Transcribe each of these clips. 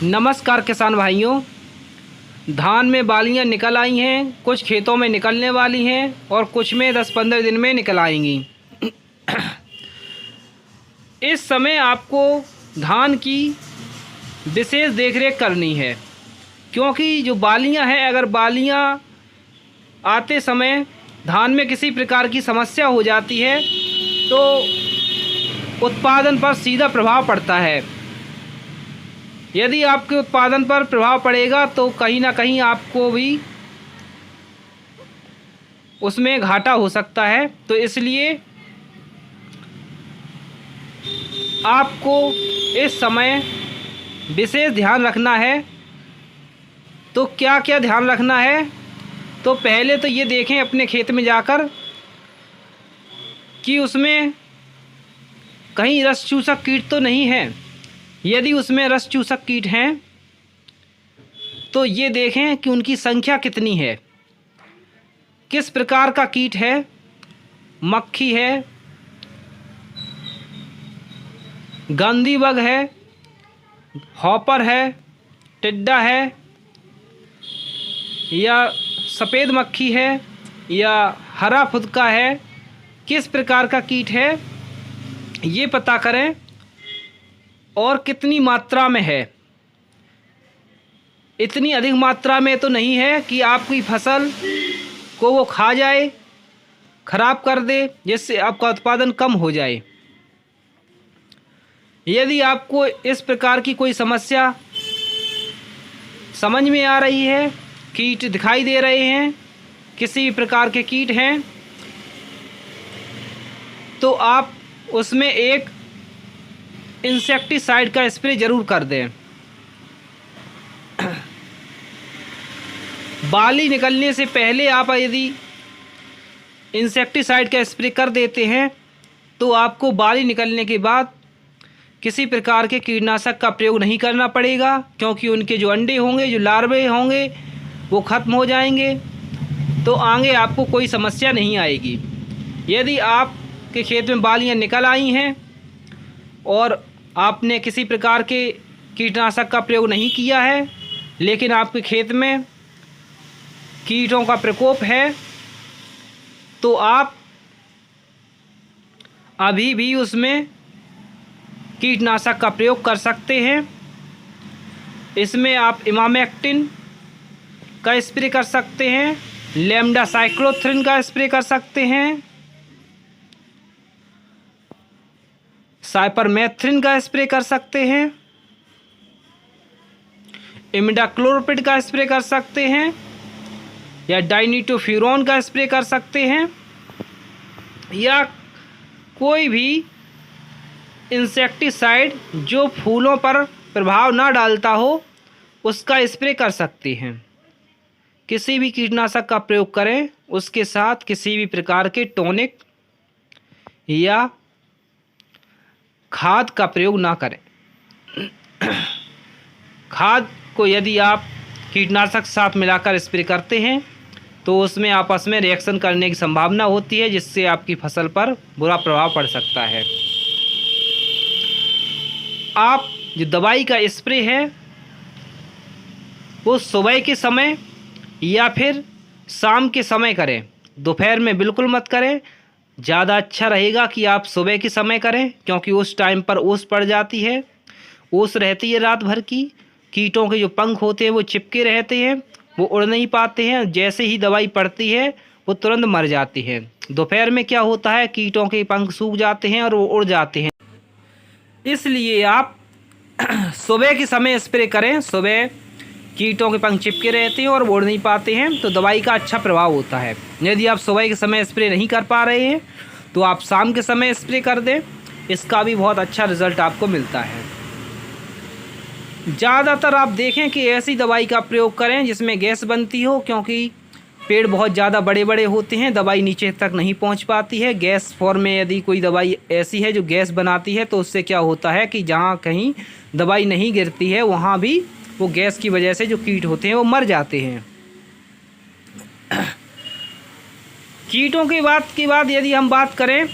नमस्कार किसान भाइयों। धान में बालियां निकल आई हैं, कुछ खेतों में निकलने वाली हैं और कुछ में 10-15 दिन में निकल आएंगी। इस समय आपको धान की विशेष देखरेख करनी है, क्योंकि जो बालियां हैं, अगर बालियां आते समय धान में किसी प्रकार की समस्या हो जाती है तो उत्पादन पर सीधा प्रभाव पड़ता है। यदि आपके उत्पादन पर प्रभाव पड़ेगा तो कहीं ना कहीं आपको भी उसमें घाटा हो सकता है। तो इसलिए आपको इस समय विशेष ध्यान रखना है। तो क्या क्या ध्यान रखना है, तो पहले तो ये देखें अपने खेत में जाकर कि उसमें कहीं रस चूसक कीट तो नहीं है। यदि उसमें रस चूसक कीट हैं तो ये देखें कि उनकी संख्या कितनी है, किस प्रकार का कीट है, मक्खी है, गंदी बग है, हॉपर है, टिड्डा है, या सफ़ेद मक्खी है, या हरा फुदका है, किस प्रकार का कीट है ये पता करें और कितनी मात्रा में है। इतनी अधिक मात्रा में तो नहीं है कि आपकी फसल को वो खा जाए, खराब कर दे, जिससे आपका उत्पादन कम हो जाए। यदि आपको इस प्रकार की कोई समस्या समझ में आ रही है, कीट दिखाई दे रहे हैं, किसी प्रकार के कीट हैं, तो आप उसमें एक इंसेक्टिसाइड का स्प्रे ज़रूर कर दें। बाली निकलने से पहले आप यदि इंसेक्टिसाइड का स्प्रे कर देते हैं तो आपको बाली निकलने के बाद किसी प्रकार के कीटनाशक का प्रयोग नहीं करना पड़ेगा, क्योंकि उनके जो अंडे होंगे, जो लार्वे होंगे, वो ख़त्म हो जाएंगे। तो आगे आपको कोई समस्या नहीं आएगी। यदि आपके खेत में बालियां निकल आई हैं और आपने किसी प्रकार के कीटनाशक का प्रयोग नहीं किया है, लेकिन आपके खेत में कीटों का प्रकोप है, तो आप अभी भी उसमें कीटनाशक का प्रयोग कर सकते हैं। इसमें आप इमामेक्टिन का स्प्रे कर सकते हैं, लैम्डा साइक्लोथ्रिन का स्प्रे कर सकते हैं, साइपरमेथ्रिन का स्प्रे कर सकते हैं, इमिडाक्लोप्रिड का स्प्रे कर सकते हैं, या डाइनिटोफ्यूरॉन का स्प्रे कर सकते हैं, या कोई भी इंसेक्टिसाइड जो फूलों पर प्रभाव ना डालता हो उसका स्प्रे कर सकते हैं। किसी भी कीटनाशक का प्रयोग करें, उसके साथ किसी भी प्रकार के टॉनिक या खाद का प्रयोग ना करें। खाद को यदि आप कीटनाशक साथ मिलाकर स्प्रे करते हैं तो उसमें आपस में रिएक्शन करने की संभावना होती है, जिससे आपकी फसल पर बुरा प्रभाव पड़ सकता है। आप जो दवाई का स्प्रे है वो सुबह के समय या फिर शाम के समय करें, दोपहर में बिल्कुल मत करें। ज़्यादा अच्छा रहेगा कि आप सुबह के समय करें, क्योंकि उस टाइम पर ओस पड़ जाती है, ओस रहती है रात भर की। कीटों के जो पंख होते हैं वो चिपके रहते हैं, वो उड़ नहीं पाते हैं। जैसे ही दवाई पड़ती है वो तुरंत मर जाती है। दोपहर में क्या होता है, कीटों के पंख सूख जाते हैं और वो उड़ जाते हैं। इसलिए आप सुबह के समय स्प्रे करें। सुबह कीटों के पंख चिपके रहते हैं और उड़ नहीं पाते हैं, तो दवाई का अच्छा प्रभाव होता है। यदि आप सुबह के समय स्प्रे नहीं कर पा रहे हैं तो आप शाम के समय स्प्रे कर दें, इसका भी बहुत अच्छा रिज़ल्ट आपको मिलता है। ज़्यादातर आप देखें कि ऐसी दवाई का प्रयोग करें जिसमें गैस बनती हो, क्योंकि पेड़ बहुत ज़्यादा बड़े बड़े होते हैं, दवाई नीचे तक नहीं पहुंच पाती है। गैस फॉर्म में यदि कोई दवाई ऐसी है जो गैस बनाती है तो उससे क्या होता है कि जहाँ कहीं दवाई नहीं गिरती है वहाँ भी वो गैस की वजह से जो कीट होते हैं वो मर जाते हैं। कीटों की बात यदि हम बात करें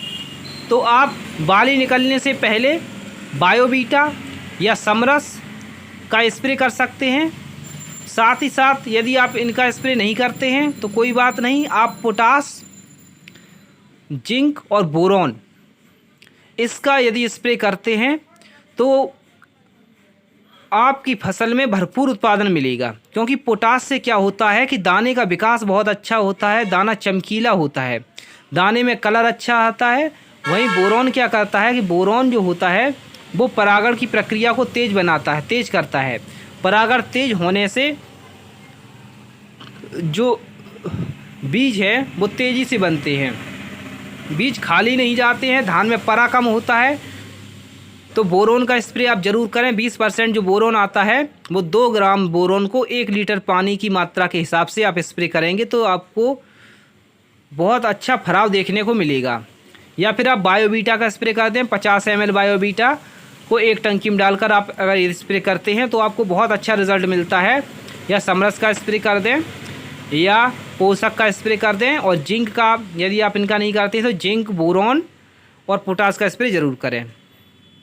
तो आप बाली निकलने से पहले बायोवीटा या समरस का स्प्रे कर सकते हैं। साथ ही साथ यदि आप इनका स्प्रे नहीं करते हैं तो कोई बात नहीं, आप पोटास, जिंक और बोरॉन इसका यदि स्प्रे करते हैं तो आपकी फसल में भरपूर उत्पादन मिलेगा। क्योंकि पोटास से क्या होता है कि दाने का विकास बहुत अच्छा होता है, दाना चमकीला होता है, दाने में कलर अच्छा आता है। वहीं बोरॉन क्या करता है कि बोरॉन जो होता है वो परागण की प्रक्रिया को तेज बनाता है, तेज करता है। परागण तेज होने से जो बीज है वो तेज़ी से बनते हैं, बीज खाली नहीं जाते हैं, धान में परा कम होता है। तो बोरोन का स्प्रे आप ज़रूर करें। 20% जो बोरोन आता है वो 2 ग्राम बोरोन को 1 लीटर पानी की मात्रा के हिसाब से आप स्प्रे करेंगे तो आपको बहुत अच्छा फराव देखने को मिलेगा। या फिर आप बायोवीटा का स्प्रे कर दें। 50 ml बायोवीटा को एक टंकी में डालकर आप अगर ये स्प्रे करते हैं तो आपको बहुत अच्छा रिज़ल्ट मिलता है। या समरस का स्प्रे कर दें या पोषक का स्प्रे कर दें। और जिंक का यदि आप इनका नहीं करते तो जिंक, बोरॉन और पोटास का स्प्रे ज़रूर करें।